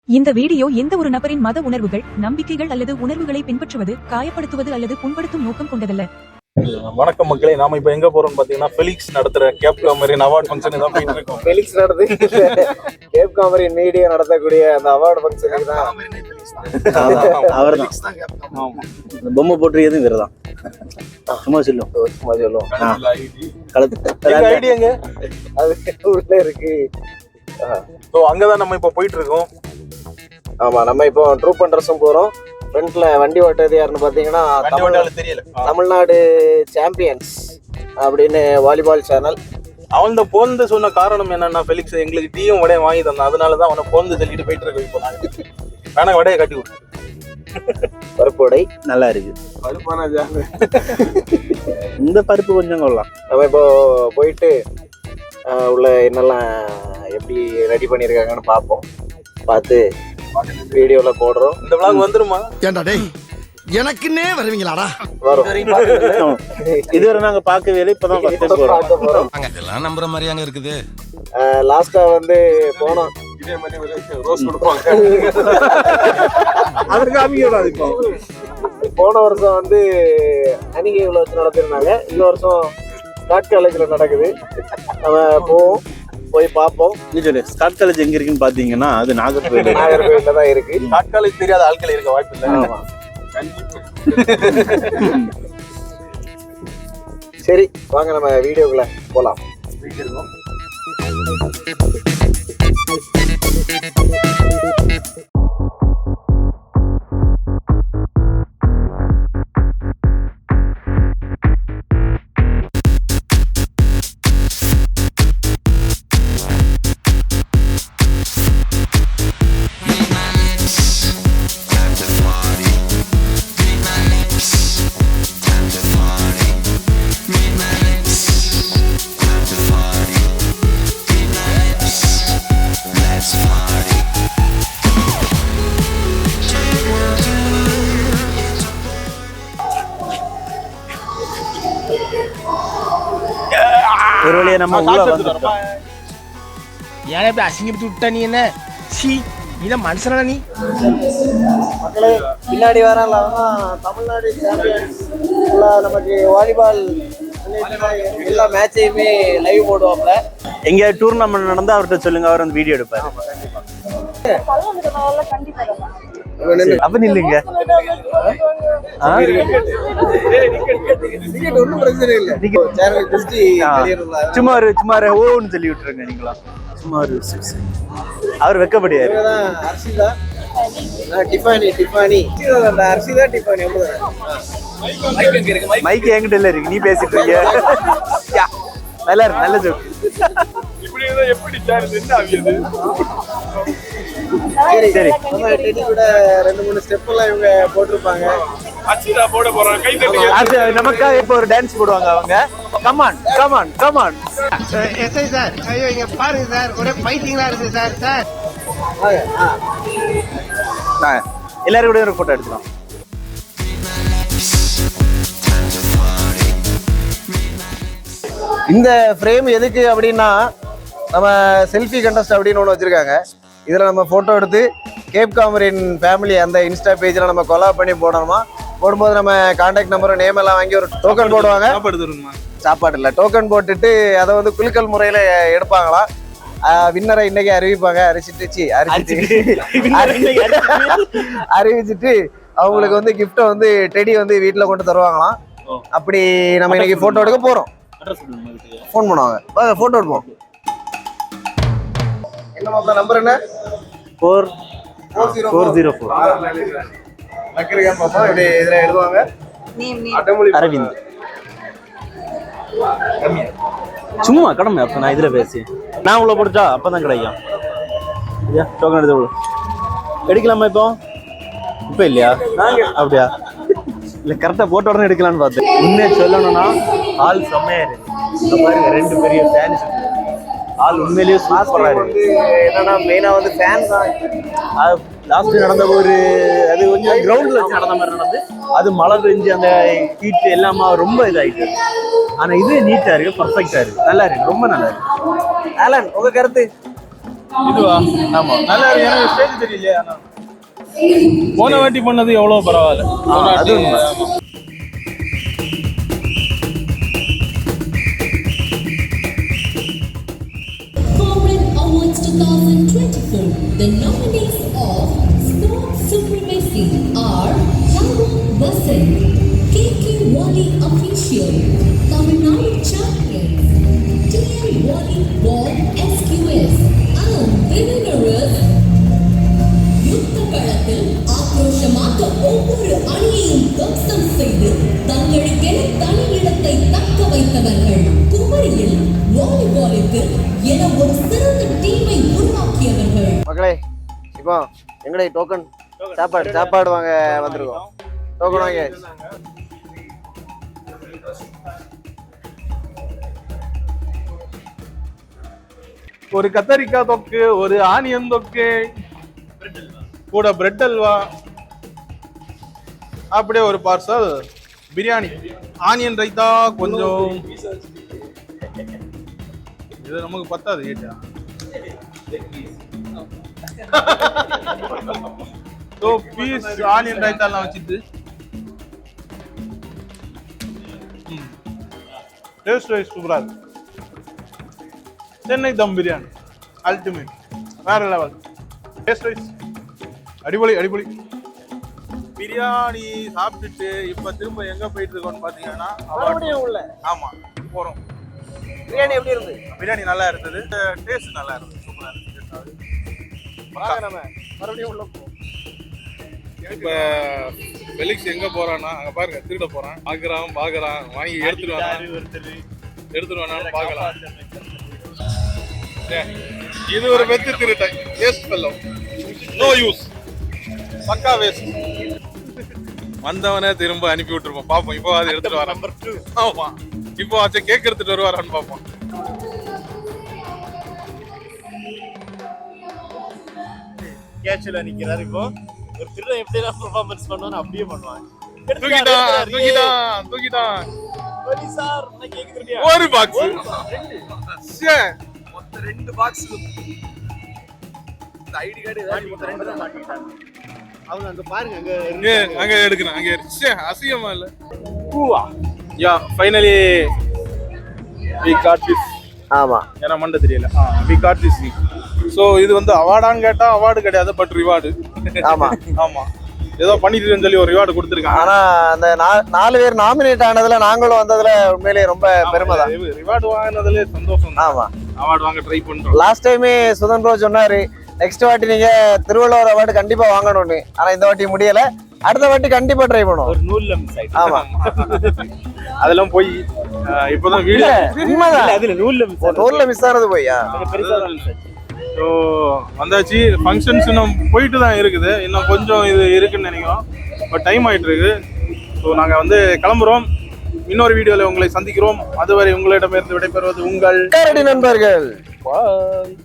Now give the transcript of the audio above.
இந்த வீடியோ எந்த ஒரு நபரின் மத உணர்வுகள், நம்பிக்கைகள் அல்லது உணர்வுகளை பின்பற்றுவது, காயப்படுத்துவது அல்லது புண்படுத்தும் நோக்கம் கொண்டதல்ல. வணக்கம் மக்களே, நாம இப்ப எங்க போறோம் பாத்தீங்கன்னா ஃபெலிக்ஸ் நடத்துற கேப் காமரின் அவார்ட் ஃபங்க்ஷன் தான் போயிட்டு இருக்கோம். ஃபெலிக்ஸ் நடத்து கேப் காமரின் மீடியா நடத்தக்கூடிய அந்த அவார்டு ஃபங்க்ஷனுக்கு தான் அவர்தான் பொம்மை போட்டு விரதான் சும்மா சொல்லும் ஐடியாங்க அது உள்ள இருக்கு. அங்கதான் நம்ம இப்ப போயிட்டு இருக்கோம். ஆமா, நம்ம இப்போ ட்ரூப் பண்றதும் போறோம். ஃப்ரண்ட்ல வண்டி ஓட்டது யாருன்னு பாத்தீங்கன்னா தமிழ்நாடு சாம்பியன்ஸ் அப்படின்னு வாலிபால் சேனல். அவன் போந்து சொன்ன காரணம் என்னன்னா, ஃபெலிக்ஸ் எங்களுக்கு டீயும் வடையும் வாங்கி தந்தான், அதனாலதான் அவனை போந்து சொல்லிட்டு போயிட்டு இருக்கோம். இப்போ நாங்க வேணா வடையை கட்டி விட்டு பருப்பு வடை நல்லா இருக்கு. இந்த பருப்பு கொஞ்சம் கொள்ளலாம். நம்ம இப்போ போயிட்டு உள்ள என்னெல்லாம் எப்படி ரெடி பண்ணிருக்காங்கன்னு பார்ப்போம். பார்த்து வீடியோல போடுறோம். இந்த vlog வந்துருமா? ஏண்டா டேய், எனக்குன்னே வருவீங்களாடா? வரும். இதுவரை நாங்க பார்க்கவே இல்லை, இப்பதான் பார்க்க போறோம். இதெல்லாம் நம்புற மாதிரியாங்க இருக்குது. லாஸ்டா வந்து போனோம். இதே மாதிரி ஒரு ரோஸ் கொடுப்பாங்க. போன வருஷம் வந்து அணிகை வச்சு நடத்திருந்தாங்க. இந்த வருஷம் ஸ்காட் காலேஜ்ல நடக்குது. நம்ம போவோம், போய் பார்ப்போம். ஸ்காட் காலேஜ் எங்க இருக்குன்னு பாத்தீங்கன்னா அது நாகர்கோயில்ல தான் இருக்கு. ஸ்காட் காலேஜ் தெரியாத ஆட்கள் இருக்க வாய்ப்பு இல்லை. ஆமா. சரி, வாங்க நம்ம வீடியோக்குள்ள போலாம். ஒரு வழியா நம்ம உள்ள வந்துட்டோம். ஏன் இப்படி அசிங்கப்பட்டு விட்ட நீ? என்ன சீ, நீதான் மனுஷனா நீ? மக்களே, பின்னாடி வரலாம் தமிழ்நாடு சாம்பியன்ஸ் நமக்கு வாலிபால் எல்லா மேட்சையுமே லைவ் போடுவாப்ல. எங்க டூர்னாமெண்ட் நடந்தா அவர்கிட்ட சொல்லுங்க, அவர் வந்து வீடியோ எடுப்பாரு. அப்ப நில்லுங்க. சும்மா ஓன்னு சொல்லி விட்டுருங்க. நீங்களா சும்மா அவர் வெக்கப்படியாரு. மைக் என்கிட்ட இல்ல இருக்கு, நீ பேசிட்டு இருக்க. நல்லா இருக்கு, நல்ல ஜோக். சரி, ரெண்டு மூணு ஸ்டெப் எல்லாம் இவங்க போட்டிருப்பாங்க. நமக்காக இப்ப ஒரு டான்ஸ் போடுவாங்க அவங்க. Come on come on come on. SI sir, ஐயோ இங்க பாருங்க சார், ஒரே ஃபைட்டிங்கா இருக்கு சார். சார் எல்லாரும் கூட ஒரு போட்டோ எடுக்கலாம். இந்த ஃப்ரேம் எதுக்கு அப்படின்னா, நம்ம செல்ஃபி கண்டஸ்ட் அப்படின்னு ஒன்று வச்சிருக்காங்க. இதில் நம்ம ஃபோட்டோ எடுத்து கேப் காமரின் ஃபேமிலி அந்த இன்ஸ்டா பேஜில் நம்ம கொலாப் பண்ணி போடணுமா. போடும்போது நம்ம கான்டாக்ட் நம்பர், நேம் எல்லாம் வாங்கி ஒரு டோக்கன் போடுவாங்க. சாப்பாடு இல்லை, டோக்கன் போட்டுட்டு அதை வந்து குலுக்கல் முறையில் எடுப்பாங்களாம். வின்னரை இன்னைக்கு அறிவிப்பாங்க. அறிவிச்சுட்டு அவங்களுக்கு வந்து கிஃப்ட்டை வந்து டெடி வந்து வீட்டில் கொண்டு தருவாங்களாம். அப்படி நம்ம இன்னைக்கு ஃபோட்டோ எடுக்க போகிறோம். ஃபோன் பண்ணுவாங்க, ஃபோட்டோ எடுப்போம். என்ன நம்பர்? என்ன 4404. இதுல எழுதுவாங்க. அரவிந்த். சும்மா கடமை. அப்ப நான் இதுல பேசி நான் உள்ள போடுச்சா அப்பதான் கிடைக்கும். டோக்கன் எடுத்து எடுக்கலாமா? இப்ப இல்லையா? அப்படியா? இல்ல கரெக்டா போட்ட உடனே எடுக்கலான்னு பார்த்தேன். உண்மையை சொல்லணும்னா ஆள் செம்மையா இருக்கு. பாருங்க, ரெண்டு பெரிய ஃபேன்ஸ். ஆள் உண்மையிலேயே சூப்பரா இருக்கு. என்னன்னா மெயினா வந்து ஃபேன் தான். லாஸ்ட் நடந்த ஒரு அது கொஞ்சம் கிரவுண்ட்ல வச்சு நடந்த மாதிரி நடந்து, அது மழை பெஞ்சு அந்த ஹீட் எல்லாமே ரொம்ப இதாயிட்டு. ஆனா இது நீட்டா இருக்கு, பர்ஃபெக்டா இருக்கு, நல்லா இருக்கு, ரொம்ப நல்லா இருக்கு. ஆலன், உங்க கருத்து? இதுவா ஆமா நல்லா இருக்கு. எனக்கு ஸ்டேஜ் தெரியலையே. ஆனா போன வாட்டி பண்ணது எவ்வளவு பரவாயில்ல. போன வாட்டி, அது உண்மை. ஆமா. Foreign Awards 2024. The nominees of Sport Supremacy are Raghu Vasan, KK Wali Official, Tamil Nadu Champions, TL Wali Ball SQS, and winners. யுத்த களத்தில் ஆக்ரோஷமாக ஒவ்வொரு அணியையும் துவம்சம் செய்து தங்களுக்கென தனி இடத்தை தக்க வைத்தவர்கள். குமரியில் வாலிபாலுக்கு என ஒரு சிறந்த டீமை உருவாக்கியவர்கள். மக்களே இப்போ எங்கடே டோக்கன் சாப்பாடு வாங்க வந்திருக்கோம். டோக்கன் வாங்க. ஒரு கத்தரிக்காய் தொக்கு, ஒரு ஆனியன் தொக்கு, கூட பிரெட் அல்வா, அப்படியே ஒரு பார்சல் பிரியாணி, ஆனியன் ரைத்தா கொஞ்சம். இது நமக்கு பத்தாது ஏட்டா. ஸோ பீஸ் ஆனியன் ரைத்தாலாம் வச்சுட்டு டேஸ்ட் வைஸ் சூப்பரா இருக்கு. சென்னை தம் பிரியாணி அல்டிமேட், வேற லெவல். டேஸ்ட் வைஸ் அடிபொலி அடிபொலி. பிரியாணி சாப்பிட்டுட்டு இப்ப திரும்ப எங்க போயிட்டு இருக்கோம்னு பாத்தீங்கன்னா உள்ள ஆமா போறோம். பிரியாணி எப்படி இருந்து? பிரியாணி நல்லா இருந்தது, டேஸ்ட் நல்லா இருந்தது, சூப்பரா இருந்தது. நம்ம மறுபடியும் உள்ள போ. இப்ப பெலிக்ஸ் எங்க போறான்னா அங்க பாருங்க, திருட போறான். பாக்குறான் வாங்கி எடுத்துட்டு வேணாலும் பாக்கலாம். இது ஒரு வெத்து திருட்டன். வேஸ்ட் ஃபெல்லோ, நோ யூஸ், பக்கா வேஸ்ட். வந்தவனே திரும்ப அனுப்பி விட்டுருப்போம். பாப்போம் இப்போ அது எடுத்துட்டு வரான். ஆமா, இப்போ ஆச்சு கேக் எடுத்துட்டு வருவாரான்னு பாப்போம். கேட்ச்ல நிக்கிறாரு. இப்போ ஒரு திருடன் எப்படி பெர்ஃபார்மன்ஸ் பண்ணுவான்னு அப்படியே பண்ணுவாங்க. தூக்கிட்டான். சார் நான் கேக் திருடியா? ஒரு பாக்ஸ், மொத்த 2 பாக்ஸ். இந்த ஐடி கார்டு ஏதாவது மொத்த 2 தான் மாட்டிட்டாங்க. அவங்க அங்க பாருங்க, அங்க எடுக்கணும். அங்க அசிங்கமா இல்ல. யா ஃபைனலி we got this. ஆமா, ஏன்னா மண்டை தெரியல. we got this. ஸோ இது வந்து அவார்டான்னு கேட்டா அவார்டு கிடையாது, பட் ரிவார்டு. ஆமா ஆமா, ஏதோ பண்ணிட்டுன்னு சொல்லி ஒரு ரிவார்டு கொடுத்துருக்காங்க. ஆனா அந்த 4 பேர் நாமினேட் ஆனதுல நாங்களும் வந்ததுல உண்மையிலேயே ரொம்ப பெருமை தான். ரிவார்டு வாங்கினதுல சந்தோஷம். ஆமா, அவார்டு வாங்க ட்ரை பண்றோம். லாஸ்ட் டைமே சுதன் ப்ரோ சொன்னாரு நெக்ஸ்ட் வாட்டி நீங்க திருவள்ளுவர் அவார்டு கண்டிப்பா வாங்கணும்னு. ஆனா இந்த வாட்டி முடியல, அடுத்த வாட்டி கண்டிப்பா ட்ரை பண்ணுவோம். ஒரு நூல்ல மிஸ் ஆயிடுச்சு. ஆமா, அதெல்லாம் போய் இப்போதான் வீடியோ உண்மைதான். அதுல நூல்ல மிஸ் ஆனது போய்யா பெருசா தான் மிஸ் ஆச்சு. ஸோ வந்தாச்சு. ஃபங்க்ஷன்ஸ் இன்னும் போயிட்டு தான் இருக்குது, இன்னும் கொஞ்சம் இது இருக்குன்னு நினைக்கிறோம். பட் டைம் ஆயிட்டு இருக்கு. ஸோ நாங்கள் வந்து கிளம்புறோம். இன்னொரு வீடியோவில் உங்களை சந்திக்கிறோம். அதுவரை உங்களிடமிருந்து விடைபெறுவது உங்கள் கரடி நண்பர்கள். பாய்.